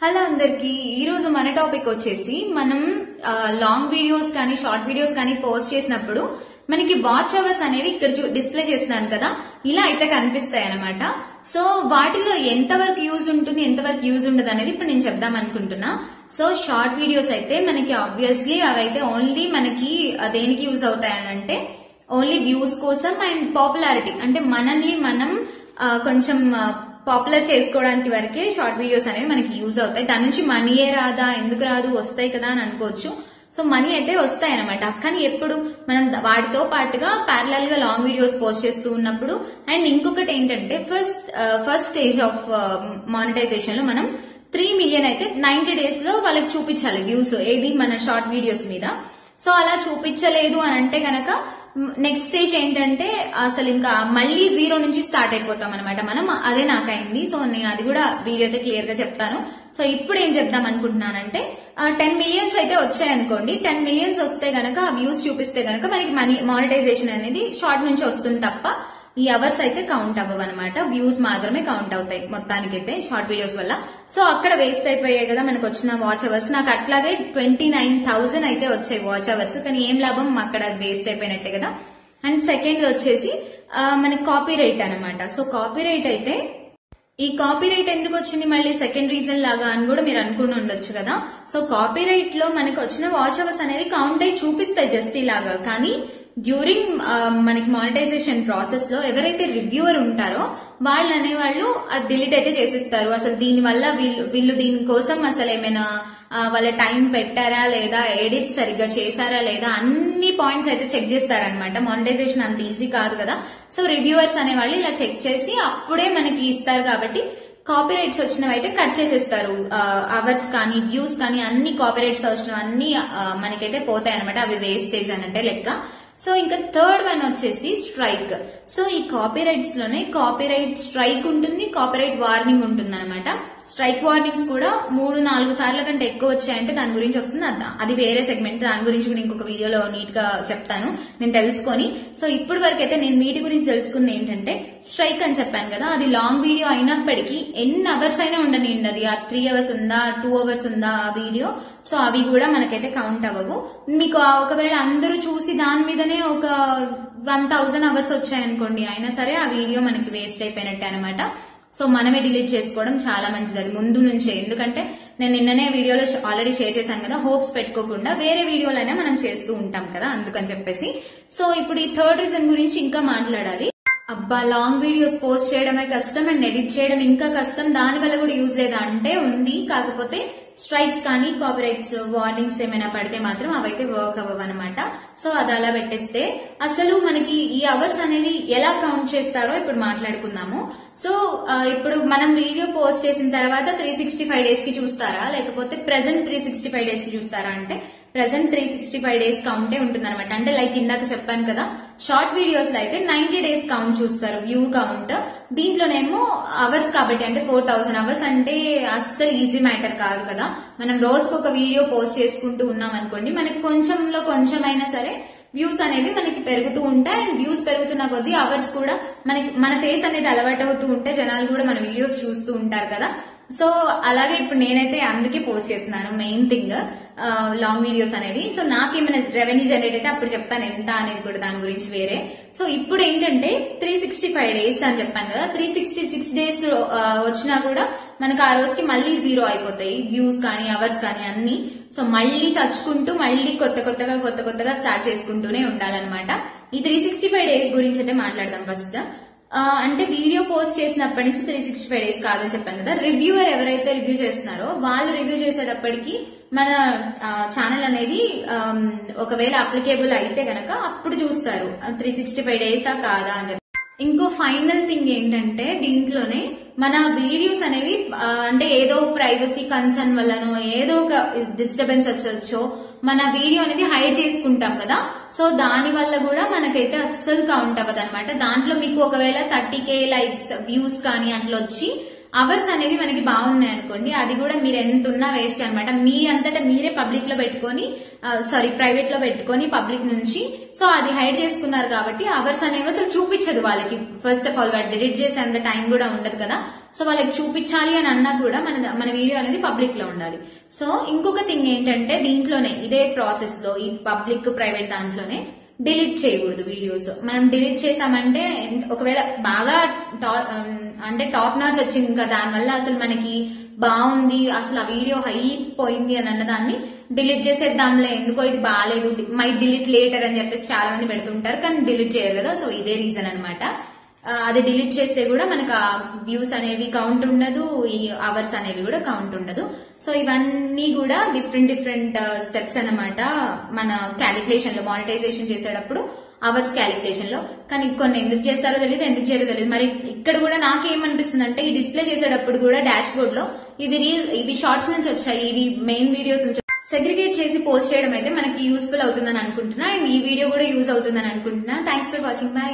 Hello అందరికి ఈ రోజు మన టాపిక్ వచ్చేసి మనం లాంగ్ వీడియోస్ కానీ షార్ట్ వీడియోస్ కానీ పోస్ట్ చేసినప్పుడు మనకి వాచ్ అవర్స్ అనేవి ఇక్కడ డిస్ప్లే చేస్తున్నాను కదా, ఇలా అయితే కనిపిస్తాయి అన్నమాట. సో వాటిలో ఎంతవరకు యూజ్ ఉంటుంది ఎంతవరకు యూజ్ ఉండదు అనేది ఇప్పుడు నేను చెప్దాం అనుకుంటున్నా. సో షార్ట్ వీడియోస్ అయితే మనకి ఆబ్వియస్లీ అవైతే ఓన్లీ మనకి దేనికి యూజ్ అవుతాయనంటే ఓన్లీ వ్యూస్ కోసం అండ్ పాపులారిటీ, అంటే మనల్ని మనం కొంచెం పాపులర్ చేసుకోవడానికి వరకే షార్ట్ వీడియోస్ అనేవి మనకి యూజ్ అవుతాయి. దాని నుంచి మనీయే రాదా, ఎందుకు రాదు, వస్తాయి కదా అని అనుకోవచ్చు. సో మనీ అయితే వస్తాయి అనమాట. కానీ ఎప్పుడు మనం వాటితో పాటుగా ప్యారలల్ గా లాంగ్ వీడియోస్ పోస్ట్ చేస్తూ ఉన్నప్పుడు. అండ్ ఇంకొకటి ఏంటంటే ఫస్ట్ స్టేజ్ ఆఫ్ మానిటైజేషన్ లో మనం 3 మిలియన్ అయితే 90 days లో వాళ్ళకి చూపించాలి వ్యూస్, ఏది మన షార్ట్ వీడియోస్ మీద. సో అలా చూపించలేదు అని అంటే గనక నెక్స్ట్ స్టేజ్ ఏంటంటే అసలు ఇంకా మళ్ళీ 0 నుంచి స్టార్ట్ అయిపోతాం అనమాట మనం. అదే నాకైంది. సో నేను అది కూడా వీడియో అయితే క్లియర్ గా చెప్తాను. సో ఇప్పుడు ఏం చెప్దాం అనుకుంటున్నానంటే 10 మిలియన్స్ అయితే వచ్చాయనుకోండి. 10 మిలియన్స్ వస్తే గనక వ్యూస్ చూపిస్తే గనక మనకి మానిటైజేషన్ అనేది షార్ట్ నుంచి వస్తుంది తప్ప ఈ అవర్స్ అయితే కౌంట్ అవ్వవు అనమాట. వ్యూస్ మాత్రమే కౌంట్ అవుతాయి మొత్తానికైతే షార్ట్ వీడియోస్ వల్ల. సో అక్కడ వేస్ట్ అయిపోయాయి కదా మనకు వచ్చిన వాచ్ అవర్స్. నాకు అట్లాగే 29,000 అయితే వచ్చాయి వాచ్ అవర్స్. కానీ ఏం లాభం, అక్కడ వేస్ట్ అయిపోయినట్టే కదా. అండ్ సెకండ్ వచ్చేసి మనకి కాపీ రైట్ అనమాట. సో కాపీ రైట్ అయితే ఈ కాపీ రైట్ ఎందుకు వచ్చింది మళ్ళీ సెకండ్ రీజన్ లాగా అని కూడా మీరు అనుకుని ఉండొచ్చు కదా. సో కాపీ రైట్ లో మనకి వచ్చిన వాచ్ అవర్స్ అనేది కౌంట్ అయ్యి చూపిస్తాయి జస్ట్ ఇలాగా. కానీ డ్యూరింగ్ మనకి మానిటైజేషన్ ప్రాసెస్ లో ఎవరైతే రివ్యూవర్ ఉంటారో వాళ్ళు అనేవాళ్ళు అది డిలీట్ అయితే చేసిస్తారు. అసలు దీని వల్ల వీళ్ళు దీనికోసం అసలు ఏమైనా వాళ్ళ టైం పెట్టారా లేదా, ఎడిట్ సరిగ్గా చేశారా లేదా, అన్ని పాయింట్స్ అయితే చెక్ చేస్తారనమాట. మానిటైజేషన్ అంత ఈజీ కాదు కదా. సో రివ్యూవర్స్ అనేవాళ్ళు ఇలా చెక్ చేసి అప్పుడే మనకి ఇస్తారు. కాబట్టి కాపీరైట్స్ వచ్చినవి అయితే కట్ చేసేస్తారు. అవర్స్ కానీ వ్యూస్ కానీ అన్ని కాపీరైట్స్ వచ్చినవి అన్ని మనకైతే పోతాయి అనమాట. అవి వేస్టేజ్ అనంటే లెక్క. సో ఇంకా థర్డ్ వన్ వచ్చేసి స్ట్రైక్. సో ఈ కాపీరైట్స్ లోనే కాపీరైట్ స్ట్రైక్ ఉంటుంది, కాపీరైట్ వార్నింగ్ ఉంటుంది అనమాట. స్ట్రైక్ వార్నింగ్స్ కూడా 3-4 సార్ల కంటే ఎక్కువ వచ్చాయంటే దాని గురించి వస్తుంది. అది వేరే సెగ్మెంట్, దాని గురించి కూడా ఇంకొక వీడియోలో నీట్ గా చెప్తాను నేను తెలుసుకొని. సో ఇప్పుడు వరకు అయితే నేను వీటి గురించి తెలుసుకుంది ఏంటంటే స్ట్రైక్ అని చెప్పాను కదా, అది లాంగ్ వీడియో అయినప్పటికీ ఎన్ని అవర్స్ అయినా ఉండనివ్వండి, అది 3 hours ఉందా 2 hours ఉందా ఆ వీడియో, సో అవి కూడా మనకైతే కౌంట్ అవ్వవు. మీకు ఒకవేళ అందరూ చూసి దాని మీదనే ఒక 1,000 hours వచ్చాయనుకోండి, అయినా సరే ఆ వీడియో మనకి వేస్ట్ అయిపోయినట్టే అనమాట. సో మనమే డిలీట్ చేసుకోవడం చాలా మంచిది అది ముందు నుంచే. ఎందుకంటే నేను నిన్ననే వీడియోలో ఆల్రెడీ షేర్ చేశాను కదా, హోప్స్ పెట్టుకోకుండా వేరే వీడియోలైనా మనం చేస్తూ ఉంటాం కదా, అందుకని చెప్పేసి. సో ఇప్పుడు ఈ థర్డ్ రీజన్ గురించి ఇంకా మాట్లాడాలి. అబ్బా లాంగ్ వీడియోస్ పోస్ట్ చేయడమే కష్టం అండ్ ఎడిట్ చేయడం ఇంకా కష్టం, దాని వల్ల కూడా యూజ్ లేదా అంటే ఉంది. కాకపోతే స్ట్రైక్స్ కానీ కాపీరైట్స్ వార్నింగ్స్ ఏమైనా పడితే మాత్రం అవైతే వర్క్ అవ్వవన్నమాట. సో అది అలా పెట్టేస్తే అసలు మనకి ఈ అవర్స్ అనేవి ఎలా కౌంట్ చేస్తారో ఇప్పుడు మాట్లాడుకుందాము. సో ఇప్పుడు మనం వీడియో పోస్ట్ చేసిన తర్వాత 365 days కి చూస్తారా, లేకపోతే ప్రెసెంట్ 365 days కి చూస్తారా అంటే ప్రెసెంట్ 365 days కౌంటే ఉంటుంది అనమాట. అంటే లైక్ ఇందాక చెప్పాను కదా, షార్ట్ వీడియోస్ లో అయితే 90 days కౌంట్ చూస్తారు, వ్యూ కౌంట్. దీంట్లోనేమో అవర్స్ కాబట్టి అంటే 4,000 hours అంటే అస్సలు ఈజీ మ్యాటర్ కాదు కదా. మనం రోజుకు ఒక వీడియో పోస్ట్ చేసుకుంటూ ఉన్నాం అనుకోండి, మనకి కొంచెంలో కొంచెమైనా సరే వ్యూస్ అనేవి మనకి పెరుగుతూ ఉంటాయి. అండ్ వ్యూస్ పెరుగుతున్న కొద్దీ అవర్స్ కూడా మన ఫేస్ అనేది అలవాటు అవుతూ ఉంటే జనాలు కూడా మన వీడియోస్ చూస్తూ ఉంటారు కదా. సో అలాగే ఇప్పుడు నేనైతే అందుకే పోస్ట్ చేస్తున్నాను మెయిన్ థింగ్ లాంగ్ వీడియోస్ అనేవి. సో నాకేమైనా రెవెన్యూ జనరేట్ అయితే అప్పుడు చెప్తాను ఎంత అనేది కూడా, దాని గురించి వేరే. సో ఇప్పుడు ఏంటంటే 365 days అని చెప్పాను కదా, 366 days వచ్చినా కూడా మనకు ఆ రోజుకి మళ్ళీ 0 అయిపోతాయి వ్యూస్ కానీ అవర్స్ కానీ అన్ని. సో మళ్ళీ చచ్చుకుంటూ మళ్ళీ కొత్త కొత్తగా స్టార్ట్ చేసుకుంటూనే ఉండాలన్నమాట. ఈ 365 days గురించి అయితే మాట్లాడదాం ఫస్ట్. అంటే వీడియో పోస్ట్ చేసినప్పటి నుంచి 365 days కాదని చెప్పాను కదా. రివ్యూవర్ ఎవరైతే రివ్యూ చేస్తున్నారో వాళ్ళు రివ్యూ చేసేటప్పటికి మన ఛానల్ అనేది ఒకవేళ అప్లికేబుల్ అయితే గనక అప్పుడు చూస్తారు 365 days కాదా అని చెప్పి. ఇంకో ఫైనల్ థింగ్ ఏంటంటే దీంట్లోనే మన వీడియోస్ అనేవి అంటే ఏదో ప్రైవసీ కన్సర్న్ వల్లనో ఏదో ఒక డిస్టర్బెన్స్ వచ్చో మన వీడియో అనేది హైడ్ చేసుకుంటాం కదా. సో దాని వల్ల కూడా మనకైతే అస్సలు కౌంట్ అవ్వదు అనమాట. దాంట్లో మీకు ఒకవేళ 30K లైక్స్ వ్యూస్ కానీ అట్లా వచ్చి అవర్స్ అనేవి మనకి బాగున్నాయి అనుకోండి, అది కూడా మీరు ఎంత ఉన్నా వేస్ట్ అనమాట. మీ అంతటా మీరే పబ్లిక్ లో పెట్టుకొని ప్రైవేట్ లో పెట్టుకొని పబ్లిక్ నుంచి సో అది హైడ్ చేసుకున్నారు కాబట్టి అవర్స్ అనేవి అసలు చూపించదు వాళ్ళకి. ఫస్ట్ ఆఫ్ ఆల్ వాడు డిలీట్ చేసే అంత టైం కూడా ఉండదు కదా. సో వాళ్ళకి చూపించాలి అని అన్నా కూడా మన వీడియో అనేది పబ్లిక్ లో ఉండాలి. సో ఇంకొక థింగ్ ఏంటంటే దీంట్లోనే ఇదే ప్రాసెస్ లో ఈ పబ్లిక్ ప్రైవేట్ దాంట్లోనే డిలీట్ చేయకూడదు వీడియోస్. మనం డిలీట్ చేసామంటే ఒకవేళ బాగా టాప్ నాచ్ వచ్చింది ఇంకా దానివల్ల అసలు మనకి బాగుంది, అసలు ఆ వీడియో అయిపోయింది అని అన్నదాన్ని డిలీట్ చేసేద్దాంలే, ఎందుకో ఇది బాగాలేదు, మై డిలీట్ లేటర్ అని చెప్పేసి చాలా మంది పెడుతుంటారు, కానీ డిలీట్ చేయరు కదా. సో ఇదే రీజన్ అనమాట. అది డిలీట్ చేస్తే కూడా మనకు ఆ వ్యూస్ అనేవి కౌంట్ ఉండదు, ఈ అవర్స్ అనేవి కూడా కౌంట్ ఉండదు. సో ఇవన్నీ కూడా డిఫరెంట్ స్టెప్స్ అన్నమాట మన క్యాలిక్యులేషన్ లో, మానిటైజేషన్ చేసేటప్పుడు అవర్స్ క్యాలిక్యులేషన్ లో. కానీ కొన్ని ఎందుకు చేస్తారో తెలియదు, ఎందుకు చేయరో తెలియదు. మరి ఇక్కడ కూడా నాకేమనిపిస్తుంది అంటే ఈ డిస్ప్లే చేసేటప్పుడు కూడా డాష్ బోర్డ్ లో ఇవి షార్ట్స్ నుంచి వచ్చాయి, ఇవి మెయిన్ వీడియోస్ నుంచి సెగ్రిగేట్ చేసి పోస్ట్ చేయడం అయితే మనకి యూస్ఫుల్ అవుతుందని అనుకుంటున్నా. అండ్ ఈ వీడియో కూడా యూజ్ అవుతుందని అనుకుంటున్నా. Thanks for watching. బై.